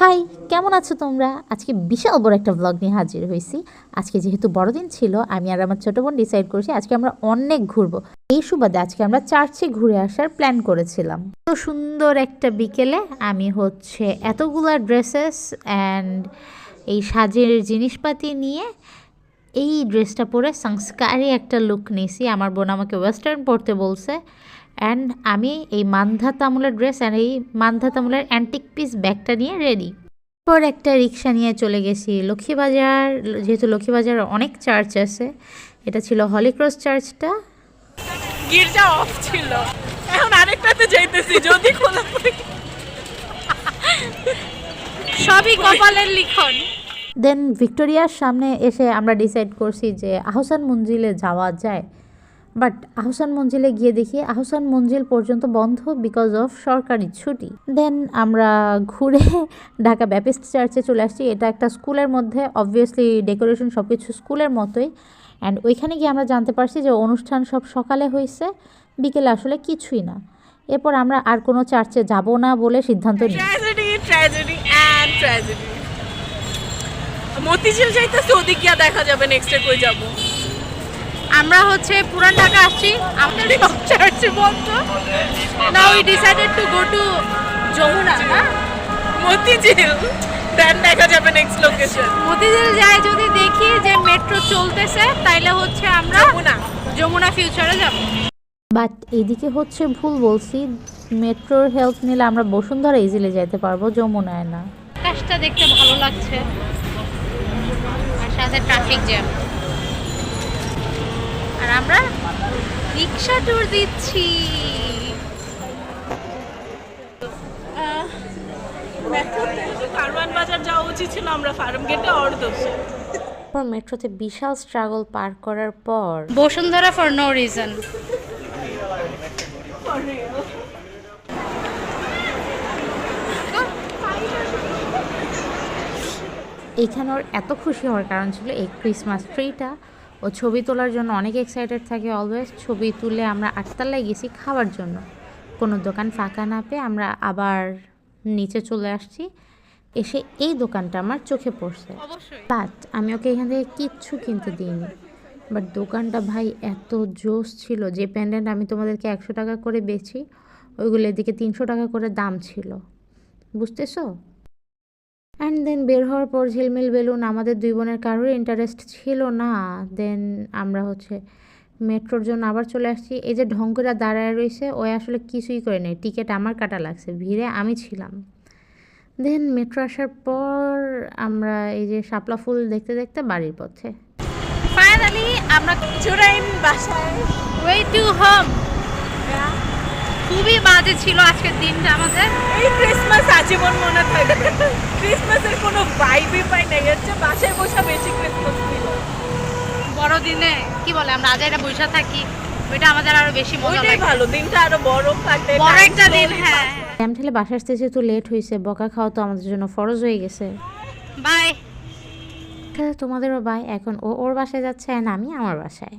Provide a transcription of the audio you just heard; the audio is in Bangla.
হাই, কেমন আছো তোমরা? আজকে বিশাল বড় একটা ব্লগ নিয়ে হাজির হয়েছি। আজকে যেহেতু বড়দিন ছিল, আমি আর আমার ছোটো বোন ডিসাইড করেছি আজকে আমরা অনেক ঘুরবো। এই সুবাদে আজকে আমরা চার্চে ঘুরে আসার প্ল্যান করেছিলাম। তো সুন্দর একটা বিকেলে আমি এতগুলা ড্রেসেস অ্যান্ড এই সাজের জিনিসপাতি নিয়ে এই ড্রেসটা পরে সংস্কারি একটা লুক নিয়েছি। আমার বোন আমাকে ওয়েস্টার্ন পরতে বলছে, অ্যান্ড আমি এই মান্ধা তামুলের ড্রেস অ্যান্ড এই মান্ধা তামুলের অ্যান্টিক পিস ব্যাগটা নিয়ে রেডি। পর একটা রিক্সা নিয়ে চলে গেছি লক্ষ্মীবাজার। যেহেতু লক্ষ্মীবাজার অনেক চার্চ আছে, এটা ছিল হলি ক্রস চার্চটা। গির্জা অফ ছিল, এখন আরেকটাতে যাইতেছি, যদি খোলা সবই কপালের লিখন। দেন ভিক্টোরিয়ার সামনে এসে আমরা ডিসাইড করছি যে আহসান মঞ্জিলে যাওয়া যায়, বাট আহসান মঞ্জিলে গিয়ে দেখি আহসান মঞ্জিল পর্যন্ত বন্ধ বিকজ অফ সরকারি ছুটি। দেন আমরা ঘুরে ঢাকা ব্যাপটিস্ট চার্চে চলে আসছি। এটা একটা স্কুলের মধ্যে, অবভিয়াসলি ডেকোরেশন সব কিছু স্কুলের মতোই। অ্যান্ড ওইখানে গিয়ে আমরা জানতে পারছি যে অনুষ্ঠান সব সকালে হয়েছে, বিকেলে আসলে কিছুই না। এরপর আমরা আর কোনো চার্চে যাব না বলে সিদ্ধান্ত নিই। মতিঝিল যাইতেছি, ওদিক গিয়া দেখা যাবে নেক্সট কই যাব। আমরা পুরান ঢাকা আসছি, আমাদের চার্চে বন্ধ। Now we decided to go to Jamuna না মতিঝিল, দেন দেখা যাবে নেক্সট লোকেশন। মতিঝিল যাই যদি দেখি যে মেট্রো চলতেছে, তাইলে আমরা যমুনা ফিউচারে যাব। বাট এইদিকে ভুল বলছি, মেট্রোর হেল্প নিলে আমরা বসুন্ধরা ইজিলি যেতে পারবো, যমুনায় না। আকাশটা দেখতে ভালো লাগছে আর সাথে ট্রাফিক জ্যাম, আর আমরা রিক্সা ট্যুর দিচ্ছি। কারওয়ান বাজার যাওয়া উচিত ছিল, আমরা ফার্ম গেটে মেট্রোতে বিশাল স্ট্রাগল পার করার পর বসুন্ধরা ফর নো রিজন। এইখানে ওর এত খুশি হওয়ার কারণ ছিল এই ক্রিসমাস ট্রিটা। ও ছবি তোলার জন্য অনেক এক্সাইটেড থাকে অলওয়েজ। ছবি তুলে আমরা 8 তলায় গেছি খাওয়ার জন্য। কোনো দোকান ফাঁকা না পেয়ে আমরা আবার নিচে চলে আসছি। এসে এই দোকানটা আমার চোখে পড়ছে, বাট আমি ওকে এখান থেকে কিচ্ছু কিনতে দিইনি। বাট দোকানটা ভাই এত জোস ছিল, যে প্যান্ডেন্ট আমি তোমাদেরকে 100 টাকা করে বেচি, ওইগুলো এদিকে 300 টাকা করে দাম ছিল, বুঝতেছো? অ্যান্ড দেন বের হওয়ার পর ঝিলমিল বেলুন আমাদের দুই বোনের কারোর ইন্টারেস্ট ছিল না। দেন আমরা মেট্রোর জন্য আবার চলে আসছি। এই যে ঢং করে দাঁড়ায় রয়েছে, ওই আসলে কিছুই করে নেই, টিকিট আমার কাটা লাগছে, ভিড়ে আমি ছিলাম। দেন মেট্রো আসার পর আমরা এই যে শাপলা ফুল দেখতে দেখতে বাড়ির পথে ফাইনালি আমরা চুরাইন বাসায়। Way to home. খুবই বাজে ছিল আজকের দিনটা আমাদের। এই ক্রিসমাস আজীবন মনে থাকবে, ক্রিসমাসের কোনো ভাইবই পাই নাই, বাসায় বসে বেশি ক্রিসমাস ছিল। বড়দিনে কি বলে আমরা আজাইরা বসে থাকি, ওইটা আমাদের আরো বেশি মজা লাগে। ভালো, দিনটা আরো বড় কাটে, বড় একটা দিন। হ্যাঁ, জ্যাম ঠেলে বাসা আসতে যেহেতু লেট হয়েছে, বকা খাওয়া তো আমাদের জন্য ফরজ হয়ে গেছে। বাই। তোমাদেরও বাই। এখন ও ওর বাসায় যাচ্ছে আর আমি আমার বাসায়।